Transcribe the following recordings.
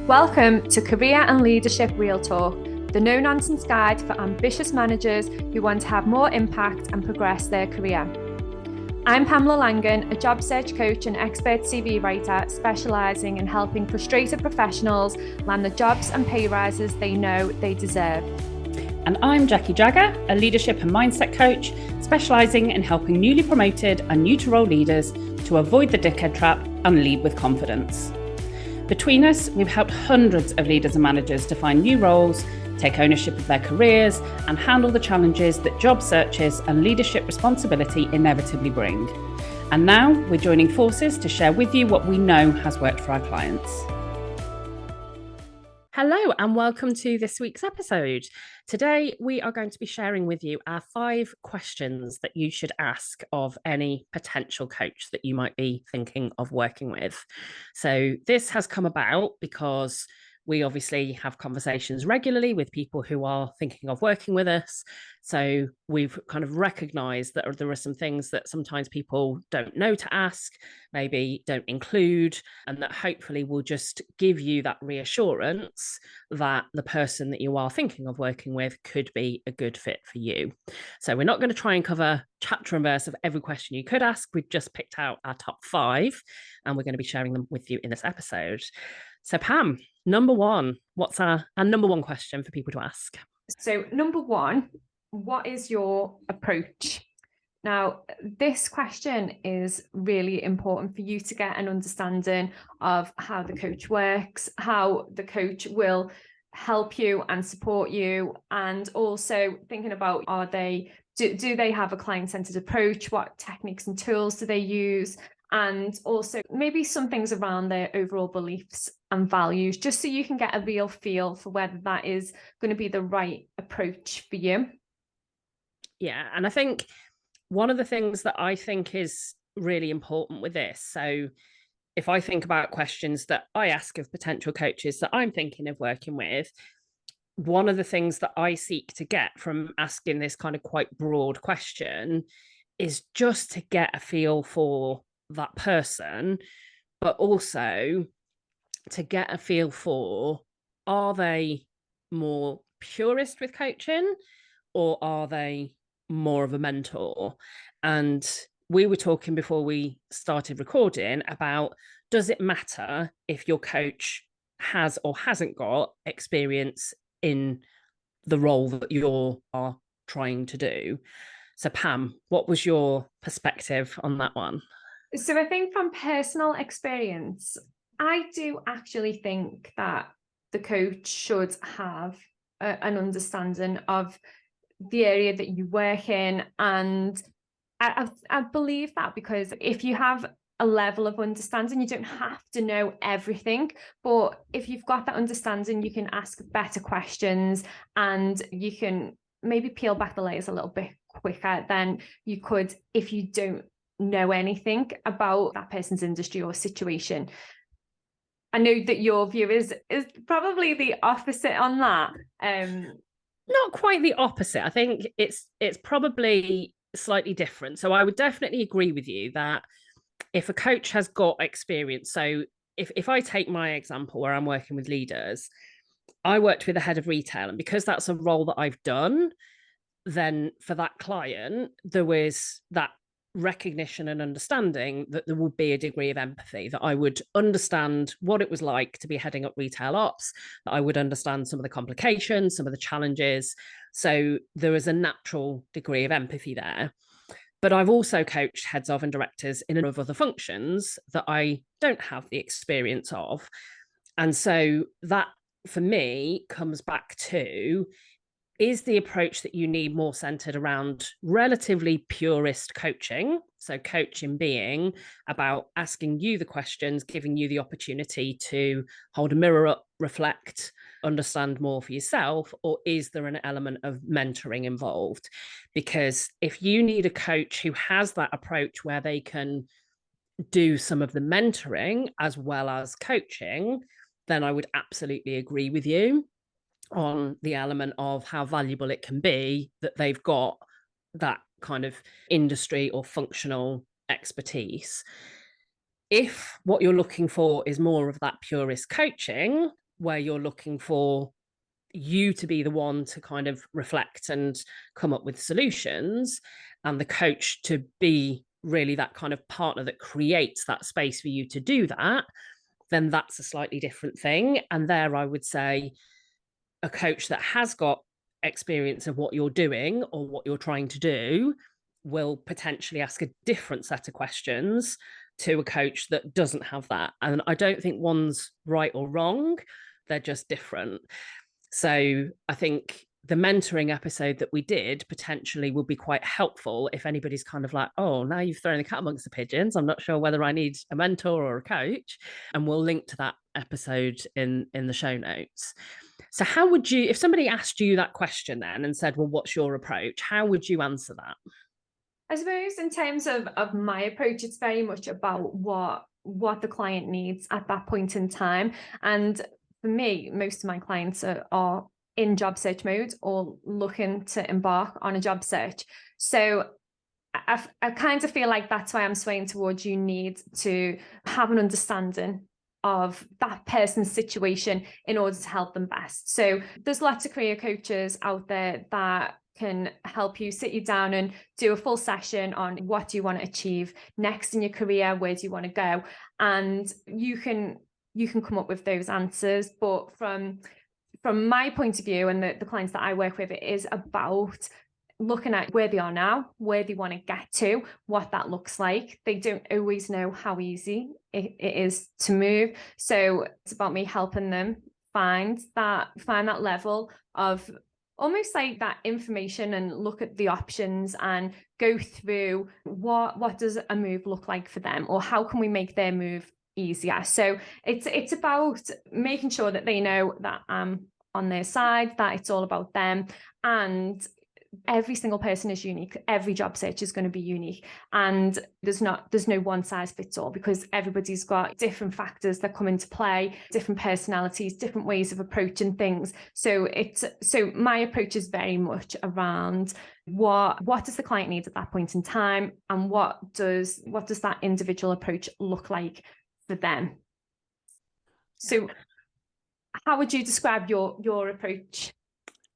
Welcome to Career and Leadership Real Talk, the no-nonsense guide for ambitious managers who want to have more impact and progress their career. I'm Pamela Langan, a job search coach and expert CV writer specialising in helping frustrated professionals land the jobs and pay rises they know they deserve. And I'm Jackie Jagger, a leadership and mindset coach specialising in helping newly promoted and new to role leaders to avoid the dickhead trap and lead with confidence. Between us, we've helped hundreds of leaders and managers to find new roles, take ownership of their careers, and handle the challenges that job searches and leadership responsibility inevitably bring. And now we're joining forces to share with you what we know has worked for our clients. Hello and welcome to this week's episode. Today we are going to be sharing with you our 5 questions that you should ask of any potential coach that you might be thinking of working with. So this has come about because we obviously have conversations regularly with people who are thinking of working with us. So we've kind of recognized that there are some things that sometimes people don't know to ask, maybe don't include, and that hopefully will just give you that reassurance that the person that you are thinking of working with could be a good fit for you. So we're not going to try and cover chapter and verse of every question you could ask. We've just picked out our top 5 and we're going to be sharing them with you in this episode. So Pam, number 1, what's our number 1 question for people to ask? So number 1, what is your approach? Now, this question is really important for you to get an understanding of how the coach works, how the coach will help you and support you, and also thinking about do they have a client-centered approach? What techniques and tools do they use? And also maybe some things around their overall beliefs and values, just so you can get a real feel for whether that is going to be the right approach for you. Yeah, and I think one of the things that I think is really important with this, so if I think about questions that I ask of potential coaches that I'm thinking of working with, one of the things that I seek to get from asking this kind of quite broad question is just to get a feel for that person, but also to get a feel for, are they more purist with coaching or are they more of a mentor? And we were talking before we started recording about, does it matter if your coach has or hasn't got experience in the role that you are trying to do? So Pam, what was your perspective on that one? So I think from personal experience, I do actually think that the coach should have an understanding of the area that you work in. And I believe that because if you have a level of understanding, you don't have to know everything, but if you've got that understanding, you can ask better questions and you can maybe peel back the layers a little bit quicker than you could if you don't know anything about that person's industry or situation. I know that your view is probably the opposite on that. Not quite the opposite. I think it's probably slightly different. So I would definitely agree with you that if a coach has got experience, so if I take my example where I'm working with leaders, I worked with a head of retail, and because that's a role that I've done, then for that client, there was that recognition and understanding that there would be a degree of empathy, that I would understand what it was like to be heading up retail ops, that I would understand some of the complications, some of the challenges. So there is a natural degree of empathy there. But I've also coached heads of and directors in a number of other functions that I don't have the experience of. And so that, for me, comes back to, is the approach that you need more centered around relatively purist coaching? So coaching being about asking you the questions, giving you the opportunity to hold a mirror up, reflect, understand more for yourself, or is there an element of mentoring involved? Because if you need a coach who has that approach where they can do some of the mentoring as well as coaching, then I would absolutely agree with you on the element of how valuable it can be that they've got that kind of industry or functional expertise. If what you're looking for is more of that purist coaching, where you're looking for you to be the one to kind of reflect and come up with solutions, and the coach to be really that kind of partner that creates that space for you to do that, then that's a slightly different thing. And there I would say a coach that has got experience of what you're doing or what you're trying to do will potentially ask a different set of questions to a coach that doesn't have that. And I don't think one's right or wrong, they're just different. So I think the mentoring episode that we did potentially would be quite helpful if anybody's kind of like, oh, now you've thrown the cat amongst the pigeons, I'm not sure whether I need a mentor or a coach. And we'll link to that episode in the show notes. So how would you, if somebody asked you that question then and said, well, what's your approach, how would you answer that? I suppose in terms of my approach, it's very much about what the client needs at that point in time. And for me, most of my clients are in job search mode or looking to embark on a job search. So I kind of feel like that's why I'm swaying towards you need to have an understanding of that person's situation in order to help them best. So there's lots of career coaches out there that can help you, sit you down and do a full session on what do you want to achieve next in your career, where do you want to go, and you can come up with those answers. But from my point of view and the clients that I work with, it is about looking at where they are now, where they want to get to, what that looks like. They don't always know how easy it is to move. So it's about me helping them find that level of almost like that information and look at the options and go through what does a move look like for them, or how can we make their move easier. So it's about making sure that they know that I'm on their side, that it's all about them. And every single person is unique. Every job search is going to be unique, and there's no one size fits all, because everybody's got different factors that come into play, different personalities, different ways of approaching things. So my approach is very much around what does the client need at that point in time, and what does that individual approach look like for them. So how would you describe your approach?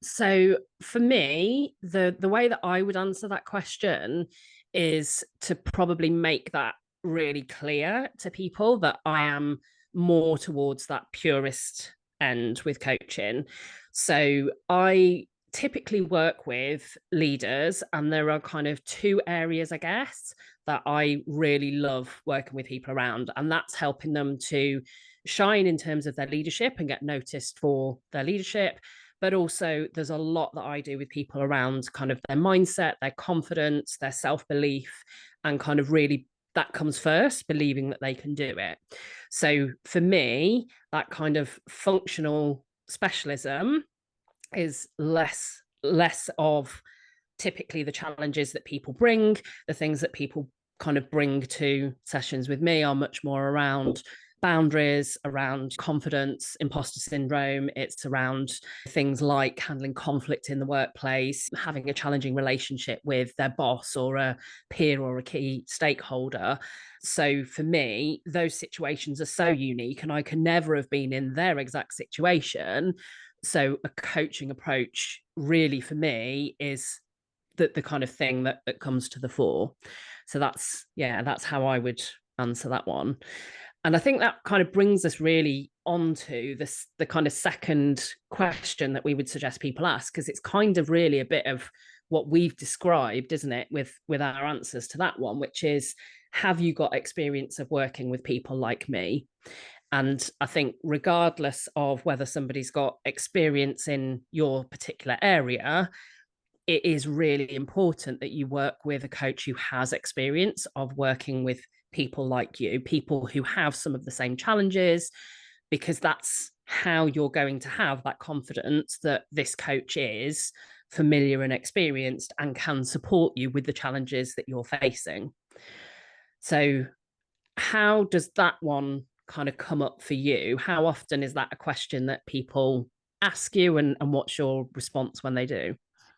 So for me, the way that I would answer that question is to probably make that really clear to people that I am more towards that purist end with coaching. So I typically work with leaders, and there are kind of two areas, I guess, that I really love working with people around, and that's helping them to shine in terms of their leadership and get noticed for their leadership. But also there's a lot that I do with people around kind of their mindset, their confidence, their self-belief, and kind of really that comes first, believing that they can do it. So for me, that kind of functional specialism is less of typically the challenges that people bring. The things that people kind of bring to sessions with me are much more around boundaries, around confidence, imposter syndrome. It's around things like handling conflict in the workplace, having a challenging relationship with their boss or a peer or a key stakeholder. So for me, those situations are so unique, and I can never have been in their exact situation. So a coaching approach really for me is the kind of thing that comes to the fore. So that's how I would answer that one. And I think that kind of brings us really onto the kind of second question that we would suggest people ask, because it's kind of really a bit of what we've described, isn't it, with our answers to that one, which is, have you got experience of working with people like me? And I think regardless of whether somebody's got experience in your particular area, it is really important that you work with a coach who has experience of working with people like you, people who have some of the same challenges, because that's how you're going to have that confidence that this coach is familiar and experienced and can support you with the challenges that you're facing. So how does that one kind of come up for you? How often is that a question that people ask you, and what's your response when they do?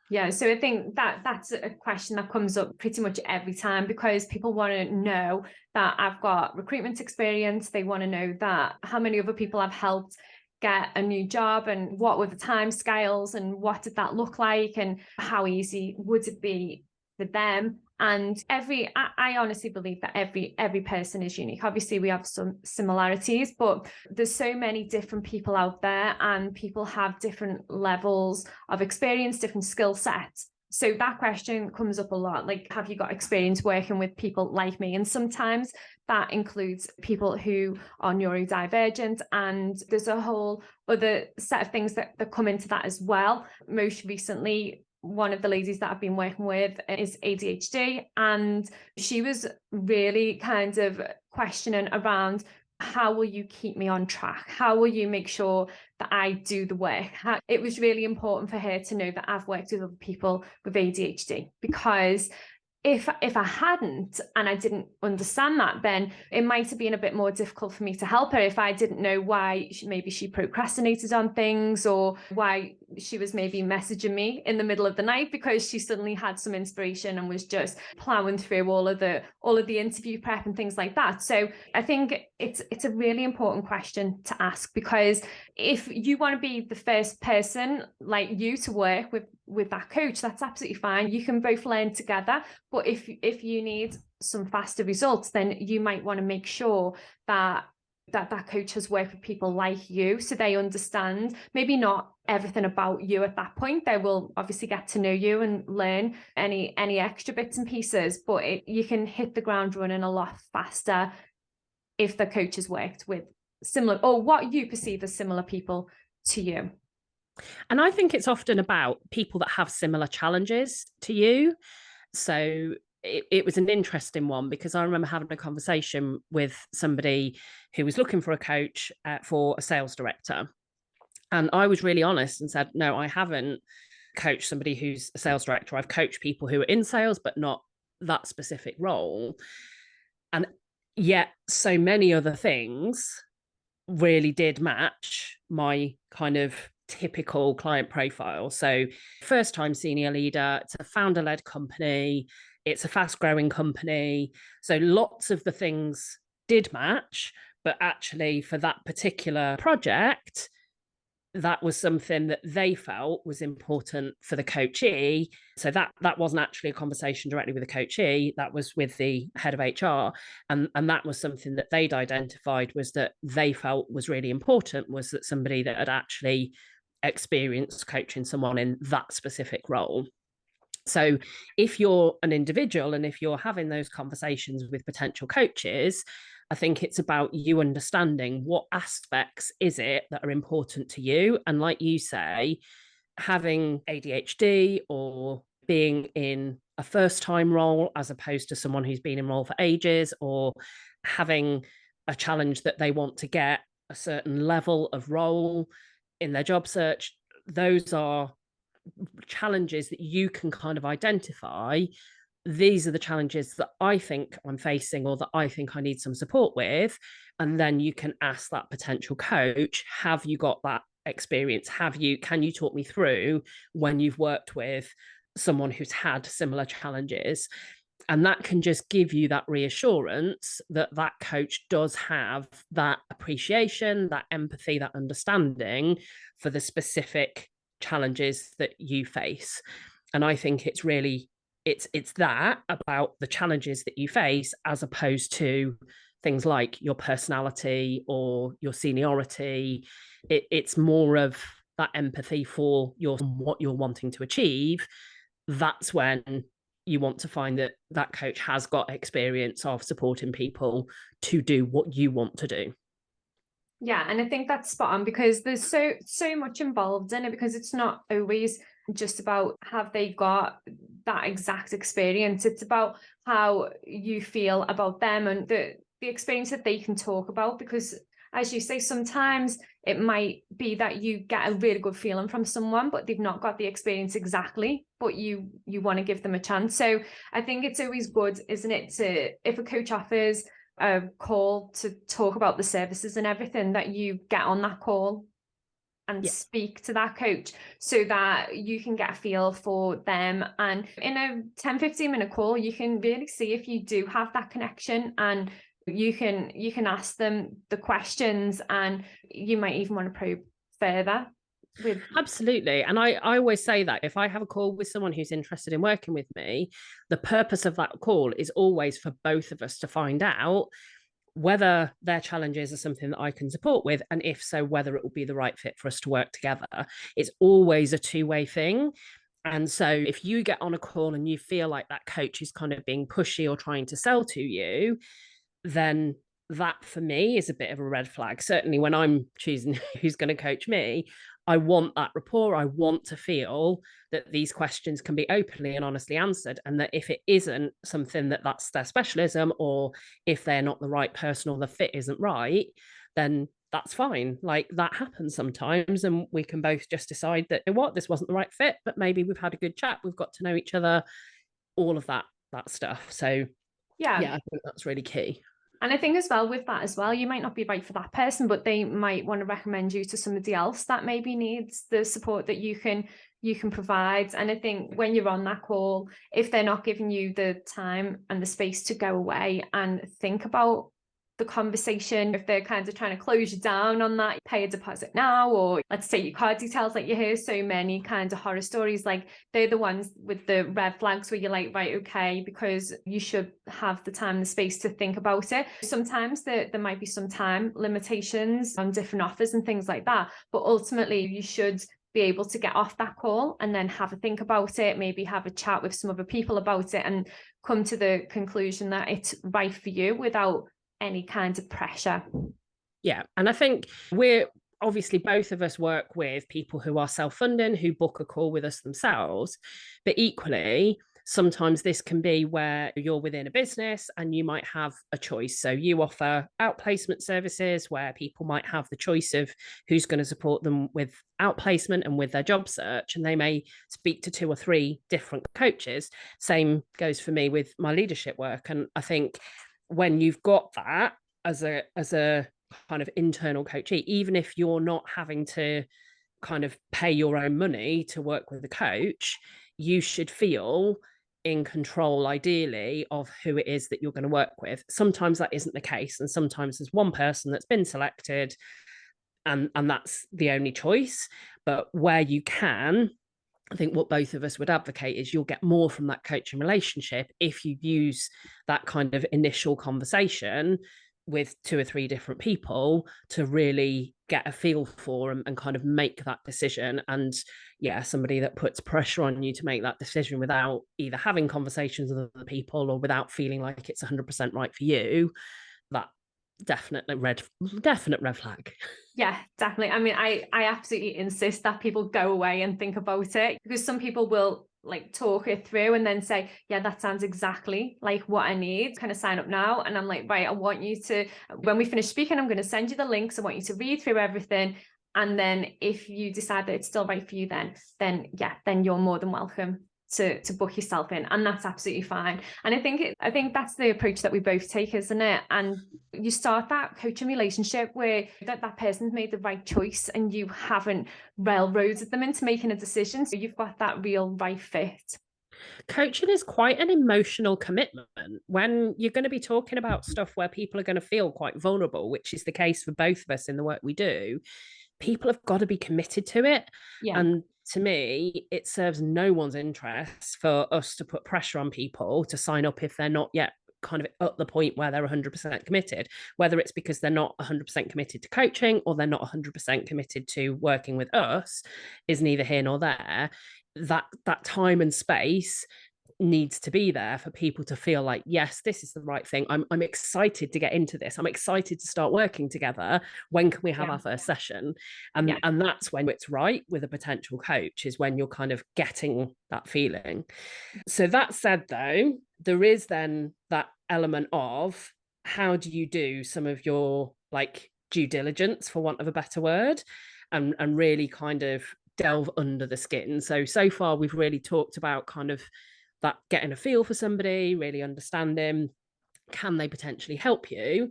Yeah, so I think that's a question that comes up pretty much every time, because people want to know that I've got recruitment experience. They want to know that how many other people I've helped get a new job, and what were the timescales and what did that look like, and how easy would it be for them. And I honestly believe that every person is unique. Obviously, we have some similarities, but there's so many different people out there, and people have different levels of experience, different skill sets. So that question comes up a lot, like, have you got experience working with people like me? And sometimes that includes people who are neurodivergent, and there's a whole other set of things that come into that as well. Most recently, one of the ladies that I've been working with is ADHD, and she was really kind of questioning around, how will you keep me on track? How will you make sure that I do the work? It was really important for her to know that I've worked with other people with ADHD, because if I hadn't, and I didn't understand that, then it might have been a bit more difficult for me to help her if I didn't know why maybe she procrastinated on things, or why she was maybe messaging me in the middle of the night because she suddenly had some inspiration and was just plowing through all of the interview prep and things like that. So I think it's a really important question to ask, because if you want to be the first person like you to work with that coach, that's absolutely fine. You can both learn together. But if you need some faster results, then you might want to make sure that coach has worked with people like you, so they understand maybe not everything about you at that point. They will obviously get to know you and learn any extra bits and pieces, but you can hit the ground running a lot faster if the coach has worked with similar, or what you perceive as similar people to you. And I think it's often about people that have similar challenges to you. So it was an interesting one, because I remember having a conversation with somebody who was looking for a coach for a sales director. And I was really honest and said, no, I haven't coached somebody who's a sales director. I've coached people who are in sales, but not that specific role. And yet so many other things really did match my kind of typical client profile. So first time senior leader, it's a founder-led company, it's a fast-growing company. So lots of the things did match, but actually for that particular project, that was something that they felt was important for the coachee. So that wasn't actually a conversation directly with the coachee, that was with the head of HR. And that was something that they'd identified, was that they felt was really important, was that somebody that had actually experienced coaching someone in that specific role. So if you're an individual and if you're having those conversations with potential coaches, I think it's about you understanding what aspects is it that are important to you. And like you say, having ADHD or being in a first time role as opposed to someone who's been in role for ages, or having a challenge that they want to get a certain level of role in their job search, those are challenges that you can kind of identify. These are the challenges that I think I'm facing, or that I think I need some support with. And then you can ask that potential coach, have you got that experience? Can you talk me through when you've worked with someone who's had similar challenges? And that can just give you that reassurance that that coach does have that appreciation, that empathy, that understanding for the specific challenges that you face. And I think it's really it's that about the challenges that you face, as opposed to things like your personality or your seniority. It's more of that empathy for what you're wanting to achieve. That's when you want to find that coach has got experience of supporting people to do what you want to do. Yeah, and I think that's spot on, because there's so much involved in it, because it's not always just about have they got that exact experience. It's about how you feel about them and the experience that they can talk about, because as you say, sometimes it might be that you get a really good feeling from someone, but they've not got the experience exactly, but you want to give them a chance. So I think it's always good, isn't it, if a coach offers a call to talk about the services and everything, that you get on that call and speak to that coach, so that you can get a feel for them. And in a 10-15 minute call, you can really see if you do have that connection, and you can ask them the questions, and you might even want to probe further with. Absolutely. And I always say that if I have a call with someone who's interested in working with me, the purpose of that call is always for both of us to find out whether their challenges are something that I can support with, and if so, whether it will be the right fit for us to work together. It's always a two-way thing. And so if you get on a call and you feel like that coach is kind of being pushy or trying to sell to you, then that for me is a bit of a red flag. Certainly when I'm choosing who's going to coach me, I want that rapport. I want to feel that these questions can be openly and honestly answered, and that if it isn't something that's their specialism, or if they're not the right person or the fit isn't right, then that's fine. Like, that happens sometimes, and we can both just decide that, you know what, this wasn't the right fit, but maybe we've had a good chat, we've got to know each other, all of that stuff. So yeah, I think that's really key. And I think as well with that as well, you might not be right for that person, but they might want to recommend you to somebody else that maybe needs the support that you can provide. And I think when you're on that call, if they're not giving you the time and the space to go away and think about the conversation, if they're kind of trying to close you down on that, pay a deposit now, or let's take your card details, like you hear so many kind of horror stories, like they're the ones with the red flags where you're like, right, okay, because you should have the time and the space to think about it. Sometimes there might be some time limitations on different offers and things like that, but ultimately you should be able to get off that call and then have a think about it, maybe have a chat with some other people about it, and come to the conclusion that it's right for you without any kind of pressure. Yeah. And I think we're obviously, both of us work with people who are self-funding, who book a call with us themselves. But equally, sometimes this can be where you're within a business and you might have a choice. So you offer outplacement services where people might have the choice of who's going to support them with outplacement and with their job search. And they may speak to 2 or 3 different coaches. Same goes for me with my leadership work. And I think when you've got that as a kind of internal coachee, even if you're not having to kind of pay your own money to work with a coach, you should feel in control, ideally, of who it is that you're going to work with. Sometimes that isn't the case, and sometimes there's one person that's been selected and that's the only choice. But where you can, I think what both of us would advocate is you'll get more from that coaching relationship if you use that kind of initial conversation with 2 or 3 different people to really get a feel for and kind of make that decision. And yeah, somebody that puts pressure on you to make that decision without either having conversations with other people or without feeling like it's 100% right for you, that definite red flag. Yeah, definitely. I mean, I absolutely insist that people go away and think about it, because some people will like talk it through and then say, yeah, that sounds exactly like what I need. Kind of sign up now. And I'm like, right, I want you to, when we finish speaking, I'm going to send you the links. I want you to read through everything. And then if you decide that it's still right for you, then you're more than welcome to book yourself in, and that's absolutely fine. And I think that's the approach that we both take, isn't it? And you start that coaching relationship where that person's made the right choice and you haven't railroaded them into making a decision, so you've got that real right fit. Coaching is quite an emotional commitment when you're going to be talking about stuff where people are going to feel quite vulnerable, which is the case for both of us in the work we do. People have got to be committed to it. Yeah. And to me, it serves no one's interest for us to put pressure on people to sign up if they're not yet kind of at the point where they're 100% committed, whether it's because they're not 100% committed to coaching or they're not 100% committed to working with us, is neither here nor there. That time and space needs to be there for people to feel like, yes, this is the right thing. I'm excited to get into this. I'm excited to start working together. When can we have our first session? And that's when it's right with a potential coach, is when you're kind of getting that feeling. So that said, though, there is then that element of how do you do some of your like due diligence, for want of a better word, and really kind of delve under the skin. So far we've really talked about kind of that getting a feel for somebody, really understanding, can they potentially help you?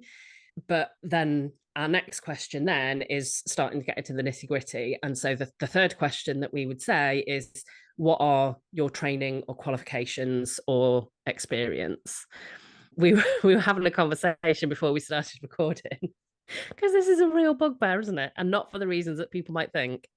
But then our next question then is starting to get into the nitty gritty. And so the third question that we would say is, what are your training or qualifications or experience? We were having a conversation before we started recording. Because this is a real bugbear, isn't it? And not for the reasons that people might think.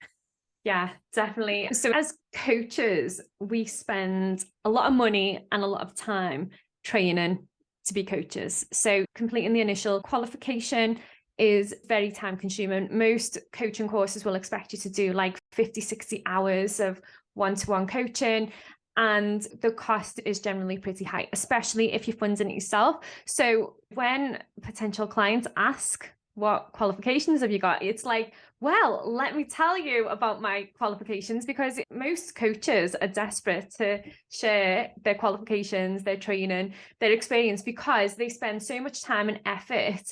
Yeah, definitely. So as coaches, we spend a lot of money and a lot of time training to be coaches. So completing the initial qualification is very time consuming. Most coaching courses will expect you to do like 50, 60 hours of one-to-one coaching. And the cost is generally pretty high, especially if you're funding it yourself. So when potential clients ask, what qualifications have you got? It's like, well, let me tell you about my qualifications, because most coaches are desperate to share their qualifications, their training, their experience, because they spend so much time and effort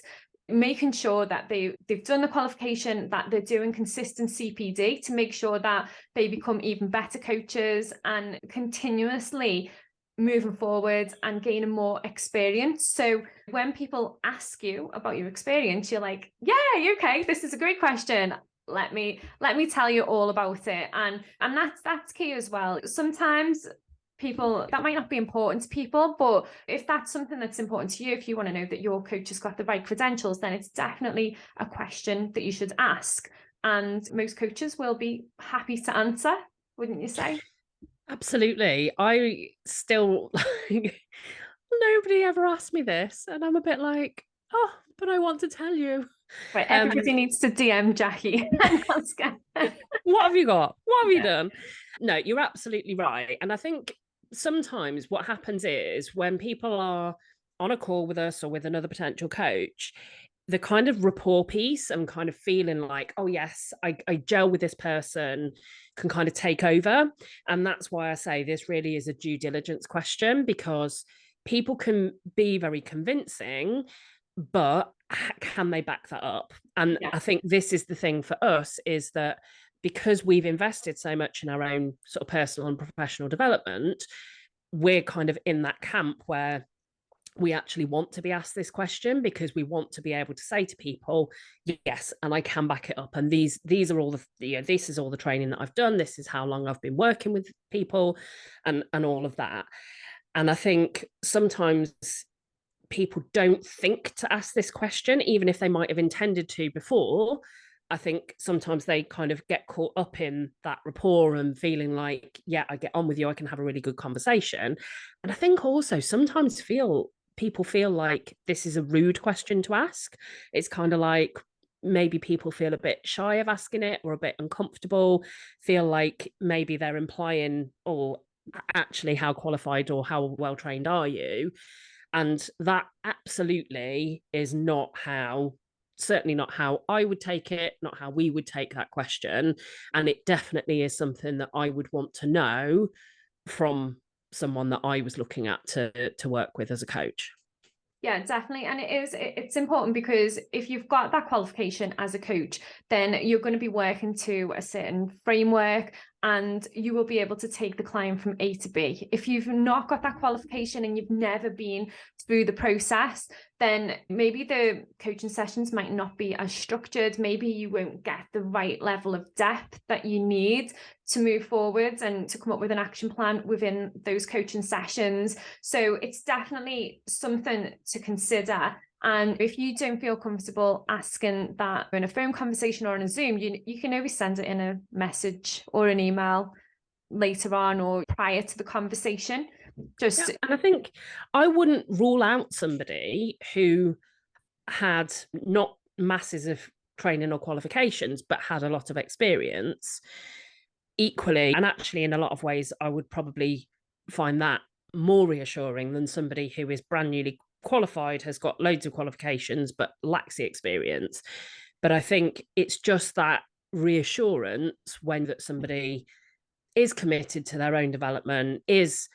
making sure that they've done the qualification, that they're doing consistent CPD to make sure that they become even better coaches and continuously moving forward and gaining more experience. So when people ask you about your experience, you're like, yeah, okay, this is a great question. Let me tell you all about it. And that's key as well. Sometimes people, that might not be important to people, but if that's something that's important to you, if you want to know that your coach has got the right credentials, then it's definitely a question that you should ask. And most coaches will be happy to answer, wouldn't you say? Absolutely. I still like, nobody ever asked me this. And I'm a bit like, oh, but I want to tell you. Right, everybody needs to DM Jackie and ask her. What have you got? What have you Yeah. done? No, you're absolutely right. And I think sometimes what happens is when people are on a call with us or with another potential coach, the kind of rapport piece and kind of feeling like, oh, yes, I gel with this person can kind of take over. And that's why I say this really is a due diligence question, because people can be very convincing, but can they back that up? And Yeah. I think this is the thing for us, is that because we've invested so much in our own sort of personal and professional development, we're kind of in that camp where we actually want to be asked this question, because we want to be able to say to people, yes, and I can back it up, and these are all this is all the training that I've done, this is how long I've been working with people, and all of that. And I think sometimes people don't think to ask this question, even if they might have intended to before. I think sometimes they kind of get caught up in that rapport and feeling like, yeah, I get on with you, I can have a really good conversation. And I think also sometimes people feel like this is a rude question to ask. It's kind of like maybe people feel a bit shy of asking it, or a bit uncomfortable, feel like maybe they're implying, or actually, how qualified or how well trained are you? And that absolutely is not how, certainly not how I would take it, not how we would take that question. And it definitely is something that I would want to know from someone that I was looking at to work with as a coach. Yeah, definitely. And it's important, because if you've got that qualification as a coach, then you're going to be working to a certain framework, and you will be able to take the client from A to B. If you've not got that qualification and you've never been through the process, then maybe the coaching sessions might not be as structured. Maybe you won't get the right level of depth that you need to move forward and to come up with an action plan within those coaching sessions. So it's definitely something to consider. And if you don't feel comfortable asking that in a phone conversation or on a Zoom, you can always send it in a message or an email later on or prior to the conversation. Just Yeah, and I think I wouldn't rule out somebody who had not masses of training or qualifications, but had a lot of experience equally. And actually, in a lot of ways, I would probably find that more reassuring than somebody who is brand newly qualified, has got loads of qualifications, but lacks the experience. But I think it's just that reassurance when that somebody is committed to their own development, is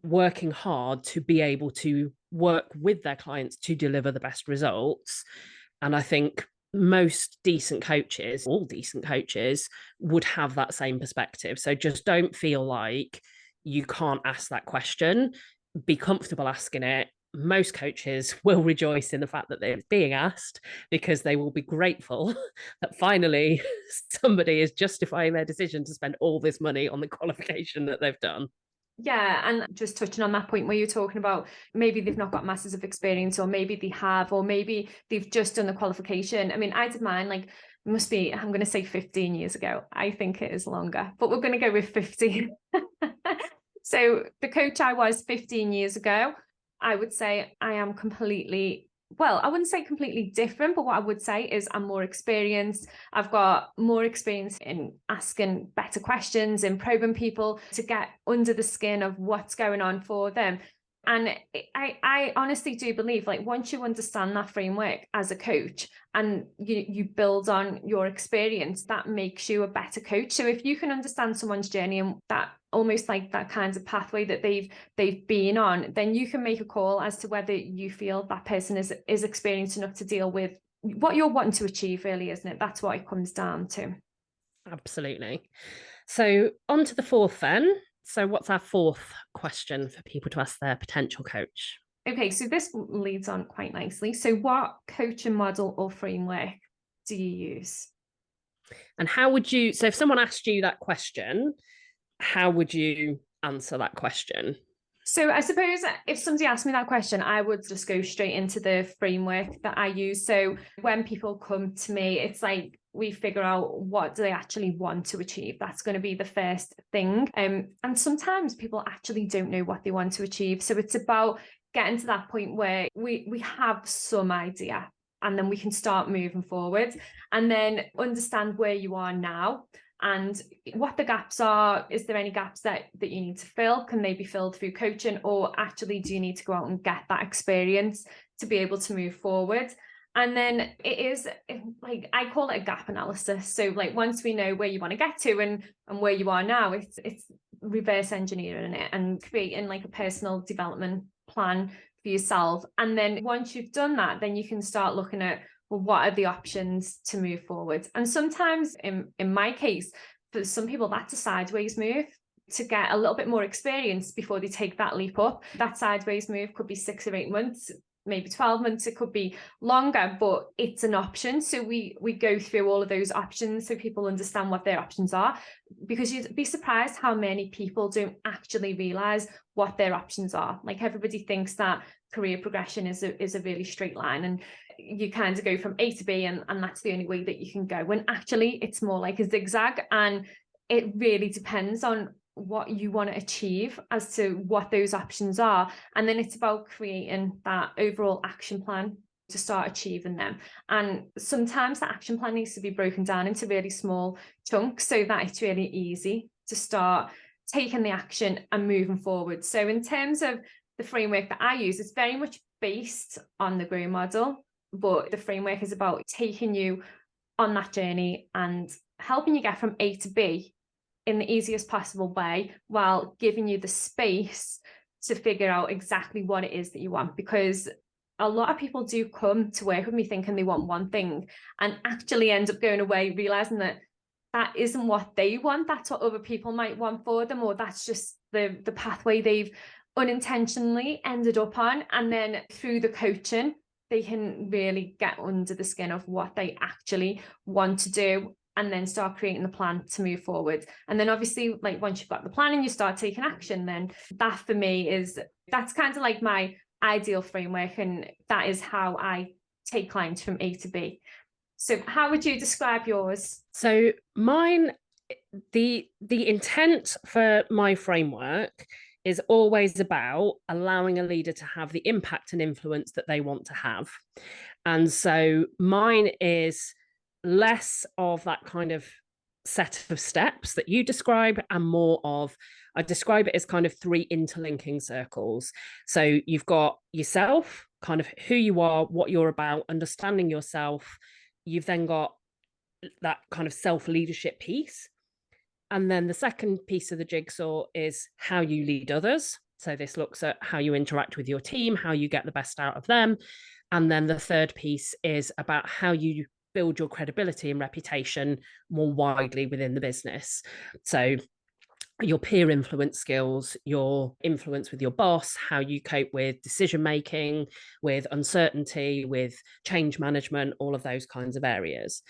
working hard to be able to work with their clients to deliver the best results. And I think most decent coaches, all decent coaches, would have that same perspective. So just don't feel like you can't ask that question. Be comfortable asking it. Most coaches will rejoice in the fact that they're being asked, because they will be grateful that finally somebody is justifying their decision to spend all this money on the qualification that they've done. Yeah, and just touching on that point where you're talking about maybe they've not got masses of experience, or maybe they have, or maybe they've just done the qualification. I mean, I did mine like must be, I'm going to say 15 years ago. I think it is longer, but we're going to go with 15. So the coach I was 15 years ago, I would say I am completely, well, I wouldn't say completely different, but what I would say is I'm more experienced. I've got more experience in asking better questions and probing people to get under the skin of what's going on for them. And I honestly do believe, like, once you understand that framework as a coach and you build on your experience, that makes you a better coach. So if you can understand someone's journey and that almost like that kind of pathway that they've been on, then you can make a call as to whether you feel that person is experienced enough to deal with what you're wanting to achieve, really, isn't it? That's what it comes down to. Absolutely. So on to the fourth then. So what's our fourth question for people to ask their potential coach? Okay, so this leads on quite nicely. So what coaching model or framework do you use? And how would you, so if someone asked you that question, how would you answer that question? So I suppose if somebody asked me that question, I would just go straight into the framework that I use. So when people come to me, it's like we figure out what do they actually want to achieve. That's going to be the first thing. And sometimes people actually don't know what they want to achieve. So it's about getting to that point where we have some idea, and then we can start moving forward and then understand where you are now and what the gaps are. Is there any gaps that you need to fill? Can they be filled through coaching, or actually do you need to go out and get that experience to be able to move forward? And then it is like, I call it a gap analysis. So like once we know where you want to get to and where you are now, it's reverse engineering it and creating like a personal development plan for yourself. And then once you've done that, then you can start looking at, well, what are the options to move forward? And sometimes in my case, for some people, that's a sideways move to get a little bit more experience before they take that leap up. That sideways move could be 6 or 8 months, maybe 12 months, it could be longer, but it's an option. So we go through all of those options so people understand what their options are, because you'd be surprised how many people don't actually realize what their options are. Like everybody thinks that career progression is a really straight line and you kind of go from A to B and that's the only way that you can go, when actually it's more like a zigzag, and it really depends on what you want to achieve as to what those options are. And then it's about creating that overall action plan to start achieving them. And sometimes the action plan needs to be broken down into really small chunks so that it's really easy to start taking the action and moving forward. So in terms of the framework that I use, it's very much based on the GROW model, but the framework is about taking you on that journey and helping you get from A to B in the easiest possible way, while giving you the space to figure out exactly what it is that you want. Because a lot of people do come to work with me thinking they want one thing and actually end up going away realizing that that isn't what they want. That's what other people might want for them, or that's just the pathway they've unintentionally ended up on. And then through the coaching, they can really get under the skin of what they actually want to do, and then start creating the plan to move forward. And then obviously, like once you've got the plan and you start taking action, then that for me that's kind of like my ideal framework. And that is how I take clients from A to B. So how would you describe yours? So mine, the intent for my framework is always about allowing a leader to have the impact and influence that they want to have. And so mine is less of that kind of set of steps that you describe and more of, I describe it as kind of 3 interlinking circles. So you've got yourself, kind of who you are, what you're about, understanding yourself. You've then got that kind of self-leadership piece. And then the second piece of the jigsaw is how you lead others. So this looks at how you interact with your team, how you get the best out of them. And then the third piece is about how you build your credibility and reputation more widely within the business. So your peer influence skills, your influence with your boss, how you cope with decision making, with uncertainty, with change management, all of those kinds of areas.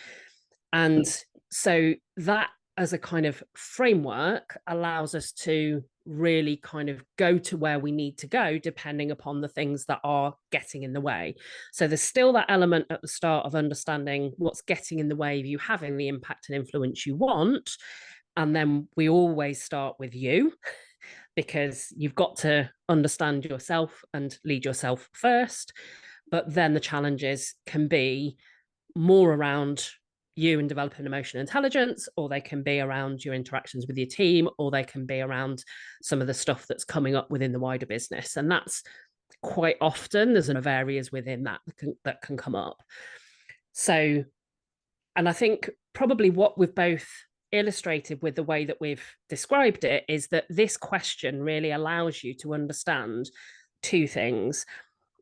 And so that as a kind of framework allows us to really kind of go to where we need to go, depending upon the things that are getting in the way. So there's still that element at the start of understanding what's getting in the way of you having the impact and influence you want. And then we always start with you, because you've got to understand yourself and lead yourself first. But then the challenges can be more around you and developing emotional intelligence, or they can be around your interactions with your team, or they can be around some of the stuff that's coming up within the wider business. And that's quite often, there's a lot of areas within that can come up. So, and I think probably what we've both illustrated with the way that we've described it is that this question really allows you to understand two things.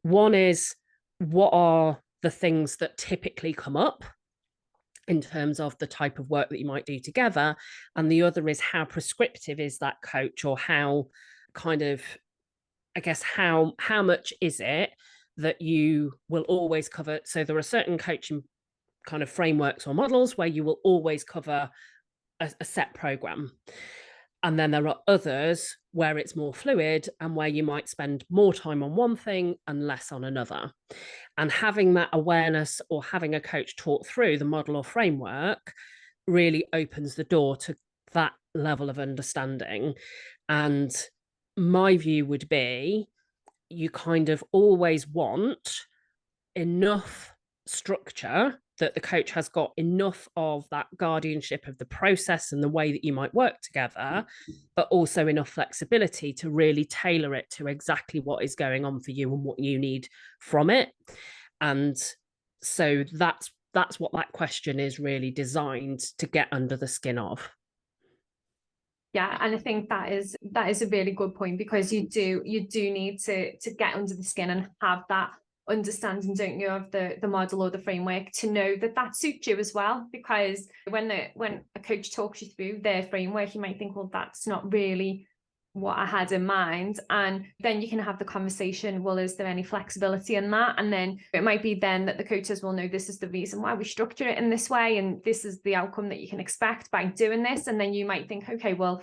One is, what are the things that typically come up in terms of the type of work that you might do together? And the other is, how prescriptive is that coach, or how kind of, I guess, how much is it that you will always cover? So there are certain coaching kind of frameworks or models where you will always cover a set program. And then there are others where it's more fluid and where you might spend more time on one thing and less on another. And having that awareness, or having a coach talk through the model or framework, really opens the door to that level of understanding. And my view would be, you kind of always want enough structure that the coach has got enough of that guardianship of the process and the way that you might work together, but also enough flexibility to really tailor it to exactly what is going on for you and what you need from it. And so that's what that question is really designed to get under the skin of. Yeah, and I think that is a really good point, because you do need to get under the skin and have that understanding, don't you, of the model or the framework, to know that suits you as well. Because when a coach talks you through their framework, you might think, well, that's not really what I had in mind. And then you can have the conversation, well, is there any flexibility in that? And then it might be then that the coach says, well, no, this is the reason why we structure it in this way, and this is the outcome that you can expect by doing this. And then you might think, okay, well,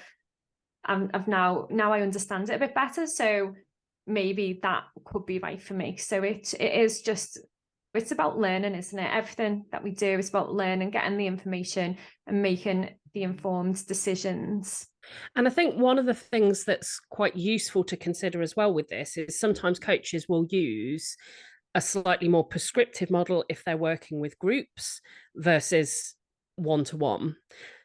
I've now I understand it a bit better, so maybe that could be right for me. So it is just, it's about learning, isn't it? Everything that we do is about learning, getting the information and making the informed decisions. And I think one of the things that's quite useful to consider as well with this is, sometimes coaches will use a slightly more prescriptive model if they're working with groups versus one-to-one.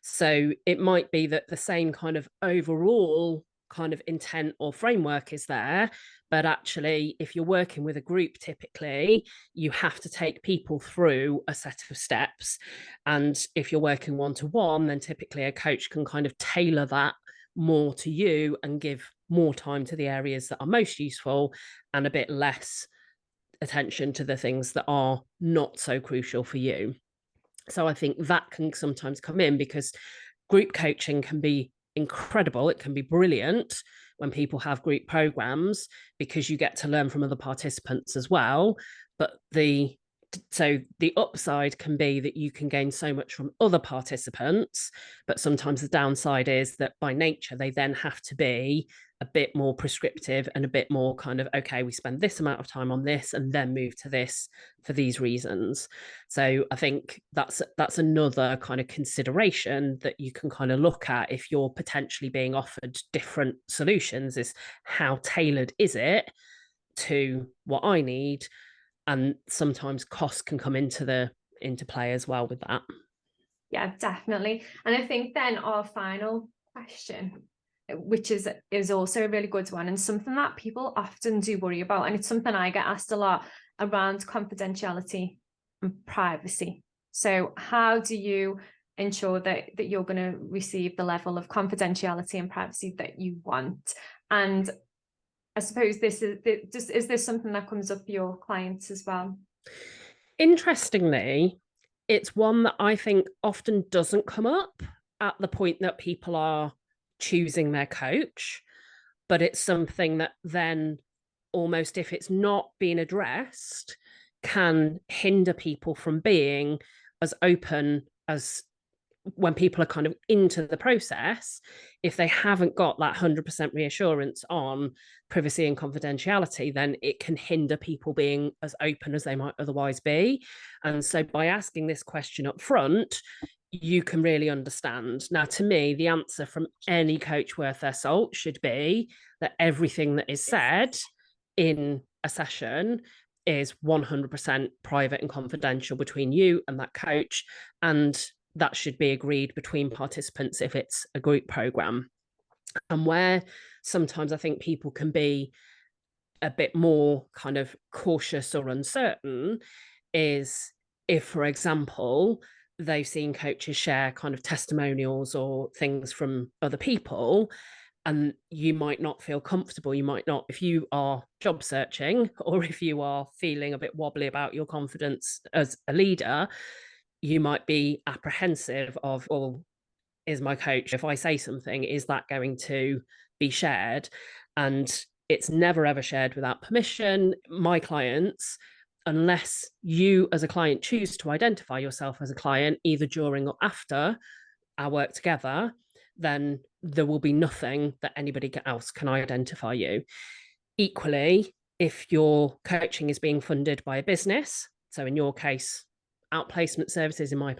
So it might be that the same kind of overall kind of intent or framework is there, but actually, if you're working with a group, typically you have to take people through a set of steps. And if you're working one-to-one, then typically a coach can kind of tailor that more to you and give more time to the areas that are most useful, and a bit less attention to the things that are not so crucial for you. So I think that can sometimes come in, because group coaching can be incredible. It can be brilliant when people have group programs, because you get to learn from other participants as well. But the upside can be that you can gain so much from other participants, but sometimes the downside is that by nature they then have to be a bit more prescriptive and a bit more kind of, okay, we spend this amount of time on this and then move to this for these reasons. So I think that's another kind of consideration that you can kind of look at if you're potentially being offered different solutions, is how tailored is it to what I need? And sometimes cost can come into play as well with that. Yeah, definitely. And I think then our final question, which is also a really good one, and something that people often do worry about, and it's something I get asked a lot, around confidentiality and privacy. So how do you ensure that you're going to receive the level of confidentiality and privacy that you want? And I suppose is this something that comes up for your clients as well? Interestingly, it's one that I think often doesn't come up at the point that people are choosing their coach, but it's something that then, almost if it's not being addressed, can hinder people from being as open as when people are kind of into the process, if they haven't got that 100% reassurance on privacy and confidentiality, then it can hinder people being as open as they might otherwise be. And so by asking this question up front, you can really understand. Now, to me, the answer from any coach worth their salt should be that everything that is said in a session is 100% private and confidential between you and that coach. And that should be agreed between participants if it's a group program. And where sometimes I think people can be a bit more kind of cautious or uncertain is if, for example, they've seen coaches share kind of testimonials or things from other people, and you might not feel comfortable. You might not, if you are job searching or if you are feeling a bit wobbly about your confidence as a leader, you might be apprehensive of, well, is my coach, if I say something, is that going to be shared? And it's never ever shared without permission. My clients, unless you as a client choose to identify yourself as a client, either during or after our work together, then there will be nothing that anybody else can identify you. Equally, if your coaching is being funded by a business, so in your case, outplacement services, in my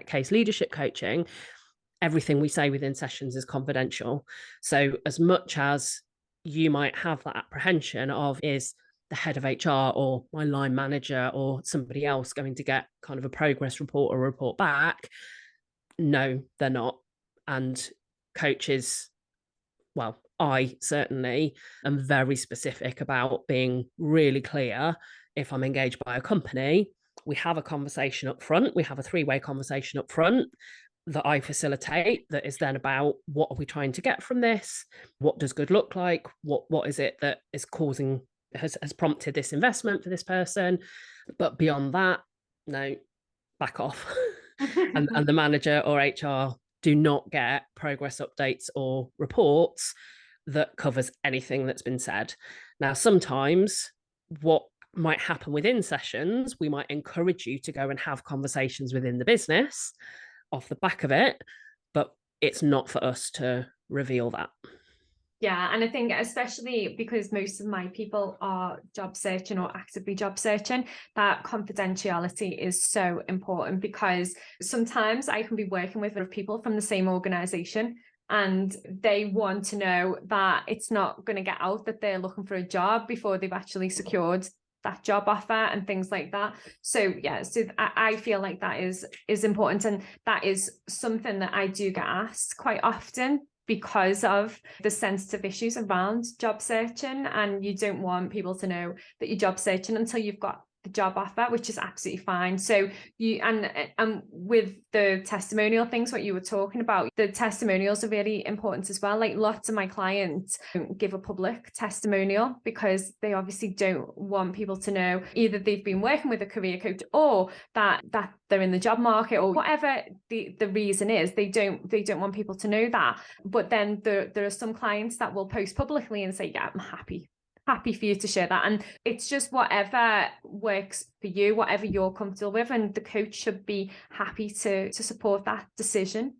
case, leadership coaching, everything we say within sessions is confidential. So as much as you might have that apprehension of, is the head of HR or my line manager or somebody else going to get kind of a progress report or report back? No, they're not. And coaches, well, I certainly am very specific about being really clear. If I'm engaged by a company, we have a conversation up front. We have a 3-way conversation up front that I facilitate, that is then about, what are we trying to get from this? What does good look like? What is it that is causing, has prompted this investment for this person? But beyond that, no, back off. and the manager or HR do not get progress updates or reports that covers anything that's been said. Now, sometimes what might happen within sessions, we might encourage you to go and have conversations within the business off the back of it, but it's not for us to reveal that. Yeah, and I think especially because most of my people are job searching or actively job searching, that confidentiality is so important, because sometimes I can be working with other people from the same organization and they want to know that it's not going to get out that they're looking for a job before they've actually secured that job offer and things like that. So yeah, so I feel like that is important, and that is something that I do get asked quite often because of the sensitive issues around job searching, and you don't want people to know that you're job searching until you've got the job offer, which is absolutely fine. So you, and with the testimonial things, what you were talking about, the testimonials are really important as well. Like lots of my clients don't give a public testimonial because they obviously don't want people to know either they've been working with a career coach or that they're in the job market, or whatever the reason is. They don't want people to know that. But then there are some clients that will post publicly and say, yeah, I'm happy for you to share that. And it's just whatever works for you, whatever you're comfortable with, and the coach should be happy to support that decision.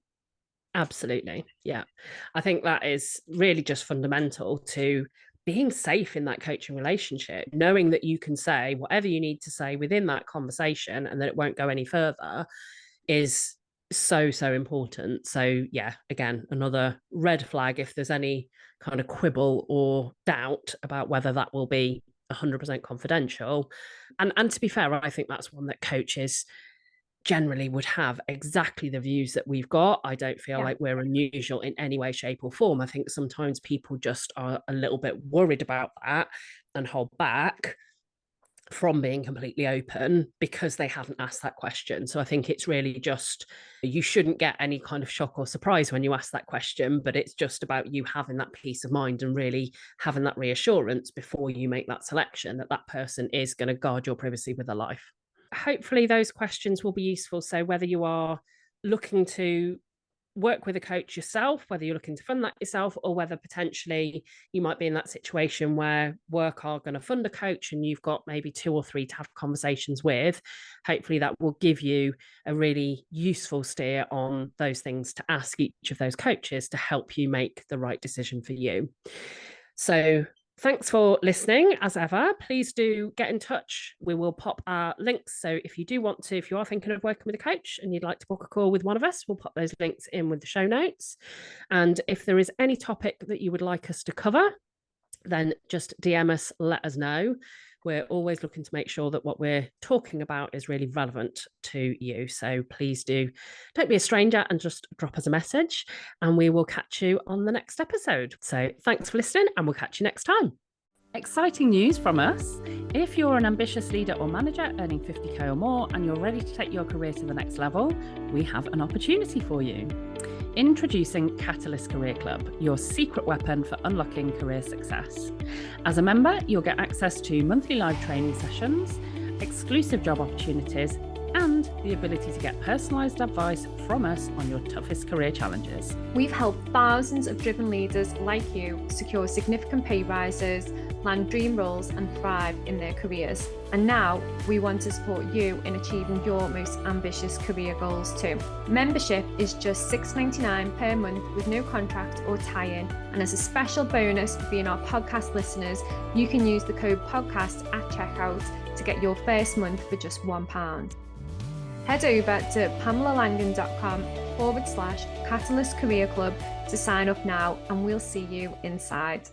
Absolutely. Yeah. I think that is really just fundamental to being safe in that coaching relationship, knowing that you can say whatever you need to say within that conversation and that it won't go any further is so important. So yeah, again, another red flag if there's any kind of quibble or doubt about whether that will be 100% confidential. And to be fair, I think that's one that coaches generally would have exactly the views that we've got. I don't feel like we're unusual in any way, shape, or form. I think sometimes people just are a little bit worried about that and hold back from being completely open because they haven't asked that question. So I think it's really just, you shouldn't get any kind of shock or surprise when you ask that question, but it's just about you having that peace of mind and really having that reassurance before you make that selection that that person is going to guard your privacy with their life. Hopefully those questions will be useful. So whether you are looking to work with a coach yourself, whether you're looking to fund that yourself, or whether potentially you might be in that situation where work are going to fund a coach and you've got maybe 2 or 3 to have conversations with. Hopefully that will give you a really useful steer on those things to ask each of those coaches to help you make the right decision for you. So thanks for listening. As ever, please do get in touch. We will pop our links. So if you do want to, if you are thinking of working with a coach and you'd like to book a call with one of us, we'll pop those links in with the show notes. And if there is any topic that you would like us to cover, then just DM us, let us know. We're always looking to make sure that what we're talking about is really relevant to you. So please don't be a stranger and just drop us a message, and we will catch you on the next episode. So thanks for listening, and we'll catch you next time. Exciting news from us. If you're an ambitious leader or manager earning 50k or more and you're ready to take your career to the next level, we have an opportunity for you. Introducing Catalyst Career Club, your secret weapon for unlocking career success. As a member, you'll get access to monthly live training sessions, exclusive job opportunities, and the ability to get personalised advice from us on your toughest career challenges. We've helped thousands of driven leaders like you secure significant pay rises, land dream roles, and thrive in their careers. And now we want to support you in achieving your most ambitious career goals too. Membership is just $6.99 per month with no contract or tie-in. And as a special bonus for being our podcast listeners, you can use the code podcast at checkout to get your first month for just £1. Head over to pamelalangan.com/Catalyst Career Club to sign up now, and we'll see you inside.